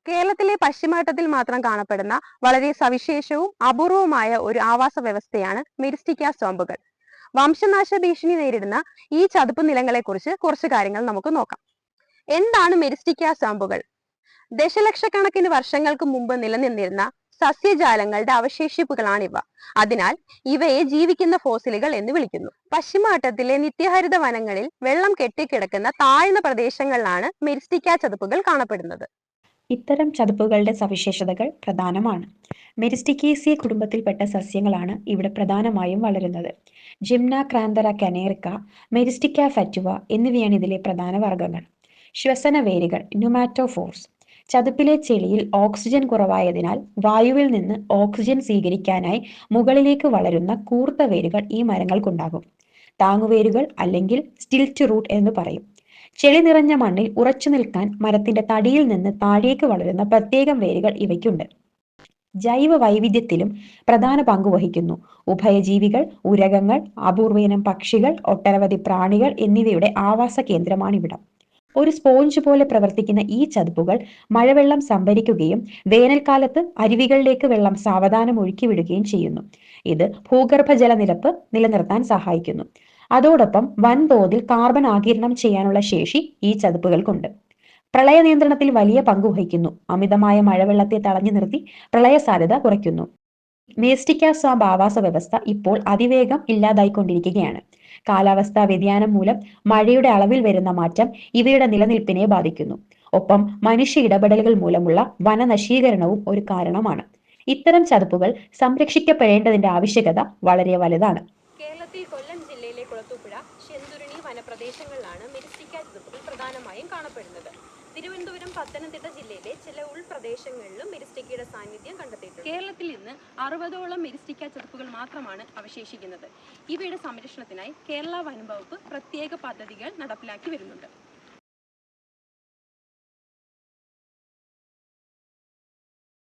കേരളത്തിലെ പശ്ചിമഘട്ടത്തിൽ മാത്രം കാണപ്പെടുന്ന വളരെ സവിശേഷവും അപൂർവവുമായ ഒരു ആവാസ വ്യവസ്ഥയാണ് മെരിസ്റ്റിക്ക സ്വാമ്പുകൾ. വംശനാശ ഭീഷണി നേരിടുന്ന ഈ ചതുപ്പ് നിലങ്ങളെക്കുറിച്ച് കുറച്ച് കാര്യങ്ങൾ നമുക്ക് നോക്കാം. എന്താണ് മെരിസ്റ്റിക്ക സ്വാമ്പുകൾ? ദശലക്ഷക്കണക്കിന് വർഷങ്ങൾക്ക് മുമ്പ് നിലനിന്നിരുന്ന സസ്യജാലങ്ങളുടെ അവശേഷിപ്പുകളാണിവ. അതിനാൽ ഇവയെ ജീവിക്കുന്ന ഫോസിലുകൾ എന്ന് വിളിക്കുന്നു. പശ്ചിമഘട്ടത്തിലെ നിത്യഹരിത വനങ്ങളിൽ വെള്ളം കെട്ടിക്കിടക്കുന്ന താഴ്ന്ന പ്രദേശങ്ങളിലാണ് മെരിസ്റ്റിക്ക ചതുപ്പുകൾ കാണപ്പെടുന്നത്. ഇത്തരം ചതുപ്പുകളുടെ സവിശേഷതകൾ പ്രധാനമാണ്. മെരിസ്റ്റിക്കേസിയ കുടുംബത്തിൽപ്പെട്ട സസ്യങ്ങളാണ് ഇവിടെ പ്രധാനമായും വളരുന്നത്. ജിംനാക്രാന്തര കനേറിക്ക, മെരിസ്റ്റിക്ക ഫറ്റുവ എന്നിവയാണ് ഇതിലെ പ്രധാന വർഗ്ഗങ്ങൾ. ശ്വസന വേരുകൾ ന്യൂമാറ്റോഫോർസ്. ചതുപ്പിലെ ചെളിയിൽ ഓക്സിജൻ കുറവായതിനാൽ വായുവിൽ നിന്ന് ഓക്സിജൻ സ്വീകരിക്കാനായി മുകളിലേക്ക് വളരുന്ന കൂർത്ത വേരുകൾ ഈ മരങ്ങൾക്കുണ്ടാകും. താങ്ങുവേരുകൾ അല്ലെങ്കിൽ സ്റ്റിൽറ്റ് റൂട്ട് എന്ന് പറയും. ചെളി നിറഞ്ഞ മണ്ണിൽ ഉറച്ചു നിൽക്കാൻ മരത്തിന്റെ തടിയിൽ നിന്ന് താഴേക്ക് വളരുന്ന പ്രത്യേകം വേരുകൾ ഇവയ്ക്കുണ്ട്. ജൈവ വൈവിധ്യത്തിലും പ്രധാന പങ്കുവഹിക്കുന്നു. ഉഭയജീവികൾ, ഉരകങ്ങൾ, അപൂർവയിനം പക്ഷികൾ, ഒട്ടനവധി പ്രാണികൾ എന്നിവയുടെ ആവാസ കേന്ദ്രമാണിവിടം. ഒരു സ്പോഞ്ച് പോലെ പ്രവർത്തിക്കുന്ന ഈ ചതുപ്പുകൾ മഴവെള്ളം സംഭരിക്കുകയും വേനൽക്കാലത്ത് അരുവികളിലേക്ക് വെള്ളം സാവധാനം ഒഴുക്കിവിടുകയും ചെയ്യുന്നു. ഇത് ഭൂഗർഭ ജലനിരപ്പ് നിലനിർത്താൻ സഹായിക്കുന്നു. അതോടൊപ്പം വൻതോതിൽ കാർബൺ ആഗിരണം ചെയ്യാനുള്ള ശേഷി ഈ ചതുപ്പുകൾക്കുണ്ട്. പ്രളയ നിയന്ത്രണത്തിൽ വലിയ പങ്ക് വഹിക്കുന്നു. അമിതമായ മഴവെള്ളത്തെ തടഞ്ഞു നിർത്തി പ്രളയ സാധ്യത കുറയ്ക്കുന്നു. മെരിസ്റ്റിക്ക സ്വാമ്പ് ആവാസ വ്യവസ്ഥ ഇപ്പോൾ അതിവേഗം ഇല്ലാതായിക്കൊണ്ടിരിക്കുകയാണ്. കാലാവസ്ഥാ വ്യതിയാനം മൂലം മഴയുടെ അളവിൽ വരുന്ന മാറ്റം ഇവയുടെ നിലനിൽപ്പിനെ ബാധിക്കുന്നു. ഒപ്പം മനുഷ്യ ഇടപെടലുകൾ മൂലമുള്ള വനനശീകരണവും ഒരു കാരണമാണ്. ഇത്തരം ചതുപ്പുകൾ സംരക്ഷിക്കപ്പെടേണ്ടതിന്റെ ആവശ്യകത വളരെ വലുതാണ്. കേരളത്തിൽ കൊല്ലം ജില്ലയിലെ കുളത്തൂപ്പുഴ, ശെന്തുരുണി വനപ്രദേശങ്ങളിലാണ് മെരിസ്റ്റിക്ക ചതുപ്പുകൾ പ്രധാനമായും കാണപ്പെടുന്നത്. തിരുവനന്തപുരം, പത്തനംതിട്ട ജില്ലയിലെ ചില ഉൾപ്രദേശങ്ങളിലും മെരിസ്റ്റിക്കയുടെ സാന്നിധ്യം കണ്ടെത്തിയിട്ടുണ്ട്. കേരളത്തിൽ ഇന്ന് 60ഓളം മെരിസ്റ്റിക്ക ചതുപ്പുകൾ മാത്രമാണ് അവശേഷിക്കുന്നത്. ഇവയുടെ സംരക്ഷണത്തിനായി കേരള വനം വകുപ്പ് പ്രത്യേക പദ്ധതികൾ നടപ്പിലാക്കി വരുന്നുണ്ട്.